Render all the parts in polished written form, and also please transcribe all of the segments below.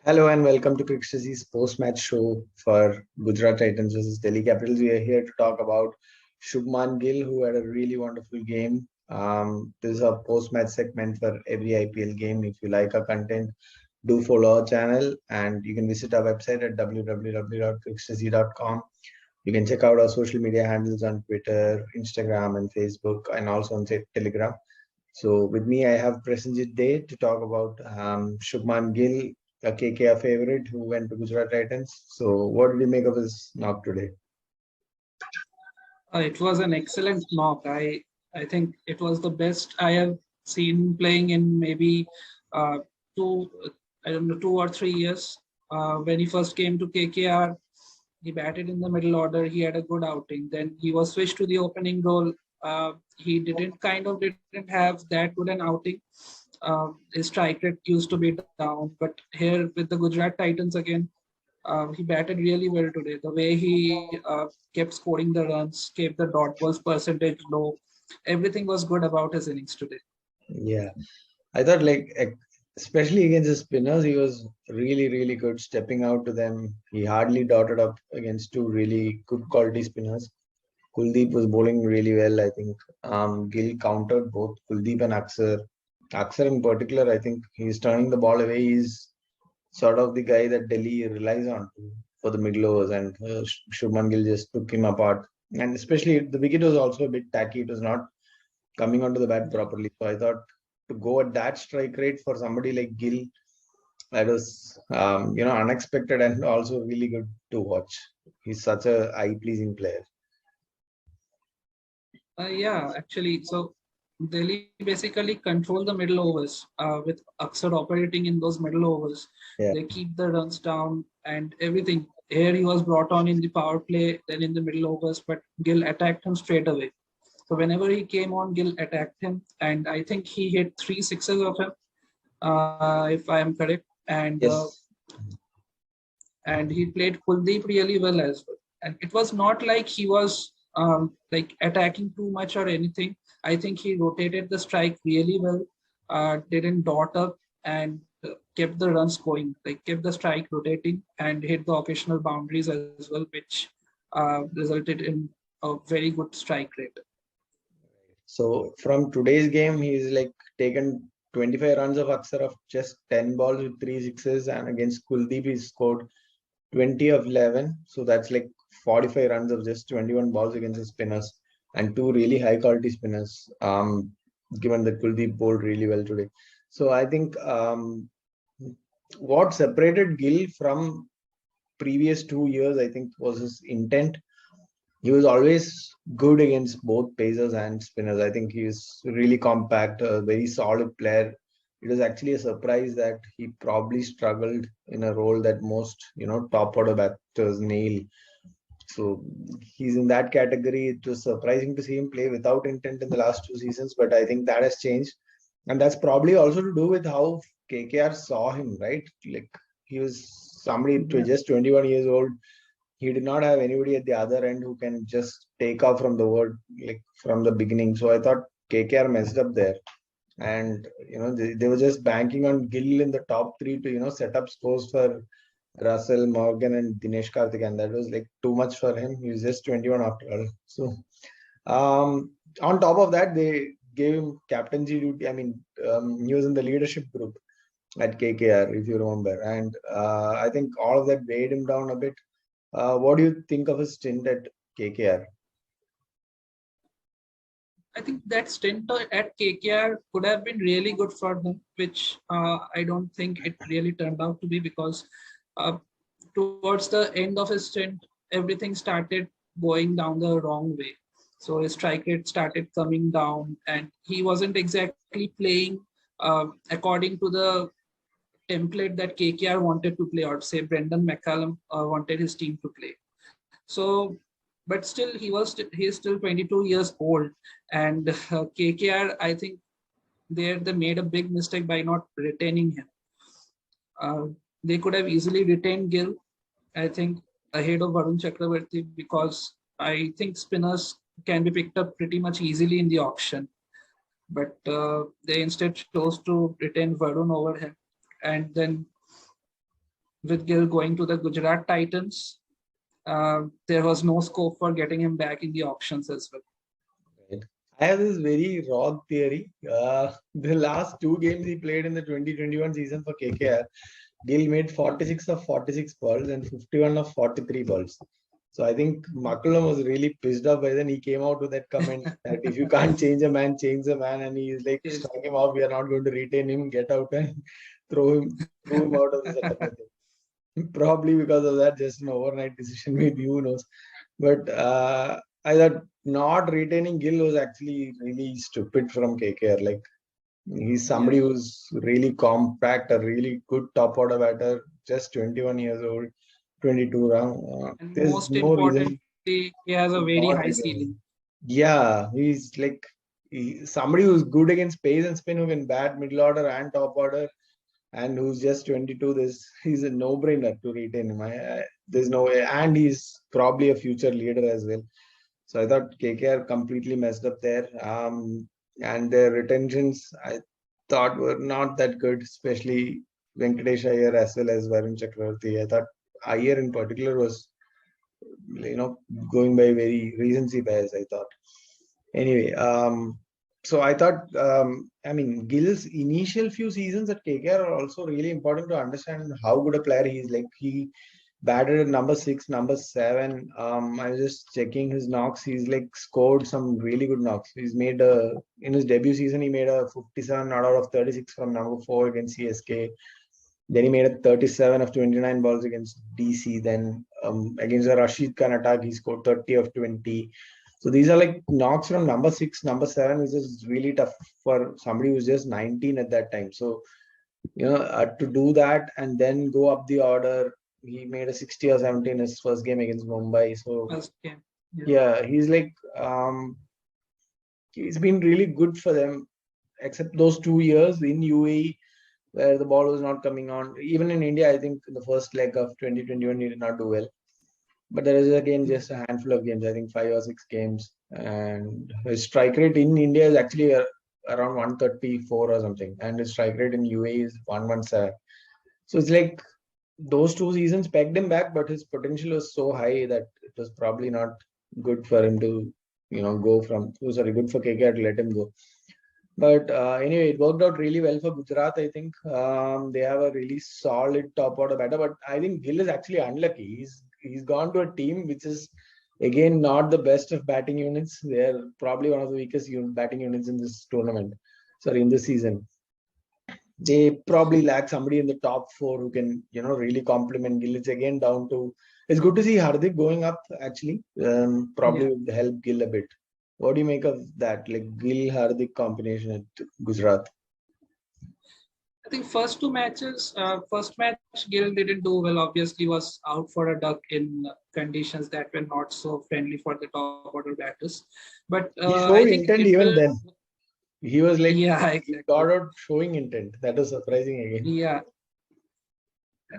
Hello and welcome to Cricket's post-match show for Gujarat Titans versus Delhi Capitals. We are here to talk about Shubman Gill, who had a really wonderful game. This is a post-match segment for every IPL game. If you like our content, do follow our channel and you can visit our website at www.cricketz.com. You can check out our social media handles on Twitter, Instagram, and Facebook, and also on Telegram. So with me, I have Prasenjit Day to talk about Shubman Gill, a KKR favorite who went to Gujarat Titans. So what did you make of his knock today? It was an excellent knock. I think it was the best I have seen playing in maybe uh, two I don't know 2 or 3 years. When he first came to KKR, he batted in the middle order. He had a good outing. Then he was switched to the opening role. He didn't have that good an outing. His strike rate used to be down, but here with the Gujarat Titans again, he batted really well today. The way he kept scoring the runs, kept the dot balls percentage low, everything was good about his innings today. Yeah, I thought especially against the spinners, he was really good stepping out to them. He hardly dotted up against two really good quality spinners. Kuldeep was bowling really well. I think Gill countered both Kuldeep and Axar. Axar in particular, I think he's turning the ball away. He's sort of the guy that Delhi relies on for the middle overs, and Shubman Gill just took him apart. And especially the wicket was also a bit tacky; it was not coming onto the bat properly. So I thought to go at that strike rate for somebody like Gill, that was unexpected and also really good to watch. He's such a eye-pleasing player. Yeah, actually, so Delhi basically control the middle overs with Axar operating in those middle overs. Yeah. They keep the runs down and everything. Here he was brought on in the power play, then in the middle overs, but Gill attacked him straight away. So whenever he came on, Gill attacked him, and I think he hit 3 sixes of him, if I am correct. Yes. And he played Kuldeep really well as well. And it was not like he was like attacking too much or anything. I think he rotated the strike really well, didn't dot up, and kept the runs going, like kept the strike rotating and hit the occasional boundaries as well, which resulted in a very good strike rate. So from today's game, he's like taken 25 runs of Axar of just 10 balls with 3 sixes, and against Kuldeep, he scored 20 of 11. So that's like 45 runs of just 21 balls against the spinners and two really high quality spinners. Given that Kuldeep bowled really well today. So I think what separated Gill from previous 2 years, I think, was his intent. He was always good against both pacers and spinners. I think he's really compact, a very solid player. It was actually a surprise that he probably struggled in a role that most, top order batters nail. So he's in that category. It was surprising to see him play without intent in the last 2 seasons, but I think that has changed. And that's probably also to do with how KKR saw him, right? Like he was somebody just 21 years old. He did not have anybody at the other end who can just take off from the word like from the beginning. So I thought KKR messed up there. And they were just banking on Gill in the top three to set up scores for Russell, Morgan, and Dinesh Karthik, and that was like too much for him. He was just 21 after all. So on top of that, they gave him captaincy duty. I mean, he was in the leadership group at KKR, if you remember, and I think all of that weighed him down a bit. What do you think of his stint at KKR? I think that stint at KKR could have been really good for him, which I don't think it really turned out to be because uh, towards the end of his stint, everything started going down the wrong way. So his strike rate started coming down, and he wasn't exactly playing according to the template that KKR wanted to play, or say Brendan McCallum wanted his team to play. So, but still, he's still 22 years old, and KKR, I think they made a big mistake by not retaining him. Uh, they could have easily retained Gill, I think, ahead of Varun Chakravarti, because I think spinners can be picked up pretty much easily in the auction. But they instead chose to retain Varun over him, and then with Gill going to the Gujarat Titans, there was no scope for getting him back in the auctions as well. Right. I have this very wrong theory. The last two games he played in the 2021 season for KKR, Gill made 46 of 46 balls and 51 of 43 balls. So I think McCullum was really pissed off by then. He came out with that comment that if you can't change a man, change the man. And he is like, Yes. strike him off. We are not going to retain him. Get out and throw him out of the setup. I think. Probably because of that, just an overnight decision. Maybe who knows. But I thought not retaining Gill was actually really stupid from KKR. Like he's somebody who's really compact, a really good top order batter, just 21 years old, 22 round. And There's most no reason importantly, he has a very not high retain ceiling. him. Yeah, he's like somebody who's good against pace and spin, who can bat middle order and top order, and who's just 22. He's a no-brainer to retain him. There's no way, and he's probably a future leader as well. So I thought KKR completely messed up there. And their retentions I thought were not that good, especially Venkatesh Iyer as well as Varun Chakravarti. I thought Iyer in particular was, going by very recency bias, I thought. Anyway, so I thought, Gill's initial few seasons at KKR are also really important to understand how good a player he is. Like he batted at number 6, number 7. I was just checking his knocks. He's like scored some really good knocks. He's made in his debut season, he made a 57 not out of 36 from number 4 against CSK. Then he made a 37 of 29 balls against DC. Then against the Rashid Khan attack, he scored 30 of 20. So these are like knocks from number 6, number 7, which is really tough for somebody who's just 19 at that time. So, to do that and then go up the order, he made a 60 or 70 in his first game against Mumbai. So, First game. yeah, he's like, he's been really good for them, except those 2 years in UAE where the ball was not coming on. Even in India, I think the first leg of 2021, he did not do well. But there is again just a handful of games, I think 5 or 6 games. And his strike rate in India is actually around 134 or something. And his strike rate in UAE is 117. So it's like those 2 seasons pegged him back, but his potential was so high that it was probably not good for him to, go from, good for KKR to let him go. But anyway, it worked out really well for Gujarat, I think. They have a really solid top order batter, but I think Gill is actually unlucky. He's gone to a team which is, again, not the best of batting units. They're probably one of the weakest batting units in this tournament. Sorry, in this season. They probably lack somebody in the top 4 who can, really complement Gill. It's again down to. It's good to see Hardik going up, actually. Probably would help Gill a bit. What do you make of that, like Gill Hardik combination at Gujarat? I think first 2 matches, first match Gill didn't do well. Obviously, was out for a duck in conditions that were not so friendly for the top order batters. But He I showed think intent it even will. then. He was like, Yeah, he exactly. got out showing intent. That was surprising again. Yeah.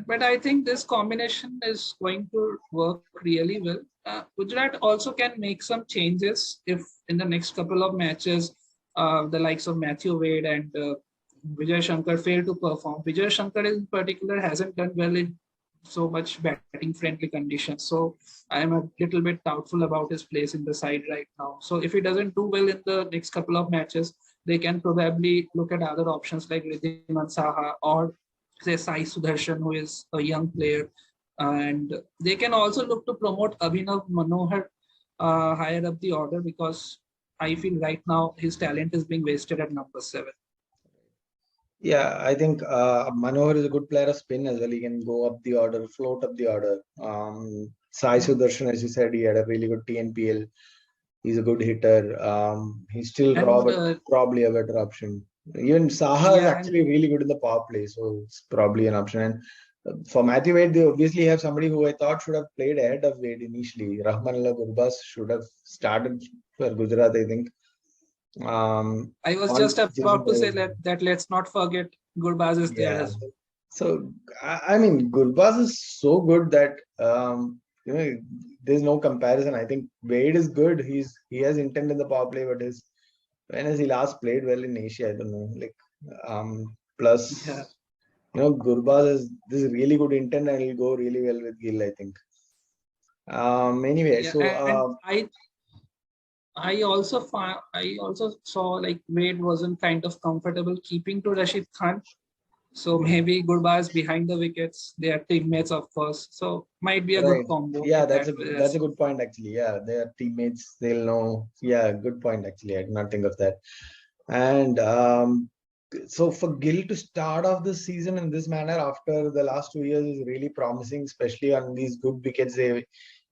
But I think this combination is going to work really well. Gujarat also can make some changes if in the next couple of matches, the likes of Matthew Wade and Vijay Shankar fail to perform. Vijay Shankar in particular hasn't done well in so much batting friendly conditions. So I am a little bit doubtful about his place in the side right now. So if he doesn't do well in the next couple of matches, they can probably look at other options like Riddhiman Saha or say Sai Sudarshan, who is a young player. And they can also look to promote Abhinav Manohar higher up the order because I feel right now his talent is being wasted at number 7. Yeah, I think Manohar is a good player of spin as well. He can go up the order, float up the order. Sai Sudarshan, as you said, he had a really good TNPL. He's a good hitter. He's still raw, And but probably a better option. Even Saha is yeah, and actually really good in the power play, so it's probably an option. And for Matthew Wade, they obviously have somebody who I thought should have played ahead of Wade initially. Rahmanullah Gurbaz should have started for Gujarat, I think. I was On just about to say that let's not forget Gurbaz is there yeah. as well. So I mean, Gurbaz is so good that there's no comparison. I think Wade is good. He has intent in the power play, but when has he last played well in Asia? I don't know. Like plus Yeah. Gurbaz is this is really good intent and he'll go really well with Gill, I think. Anyway, Yeah, so and I also saw like Wade wasn't kind of comfortable keeping to Rashid Khan. So maybe Gurbaz behind the wickets. They are teammates, of course. So might be a good right. combo Yeah, in that's that a way that's as a well. good point actually. Yeah, they are teammates. They'll know. Yeah, good point actually. I did not think of that. And so for Gill to start off the season in this manner after the last 2 years is really promising, especially on these good wickets.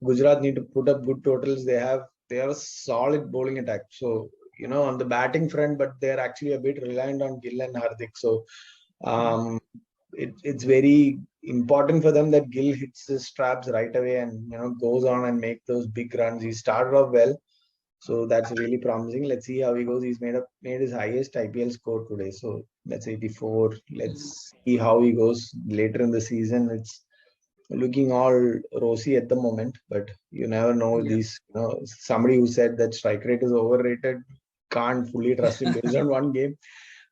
Gujarat need to put up good totals. They are a solid bowling attack. So on the batting front, but they're actually a bit reliant on Gill and Hardik. So um, it's very important for them that Gill hits his straps right away and goes on and make those big runs. He started off well, so that's really promising. Let's see how he goes. He's made his highest IPL score today, so that's 84. Mm. Let's see how he goes later in the season. It's looking all rosy at the moment, but you never know. Yeah. These, somebody who said that strike rate is overrated can't fully trust him based on one game.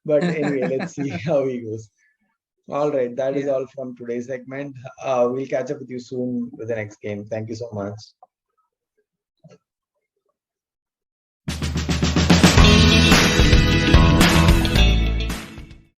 But anyway, let's see how he goes. All right, that is Yeah. all from today's segment. We'll catch up with you soon with the next game. Thank you so much.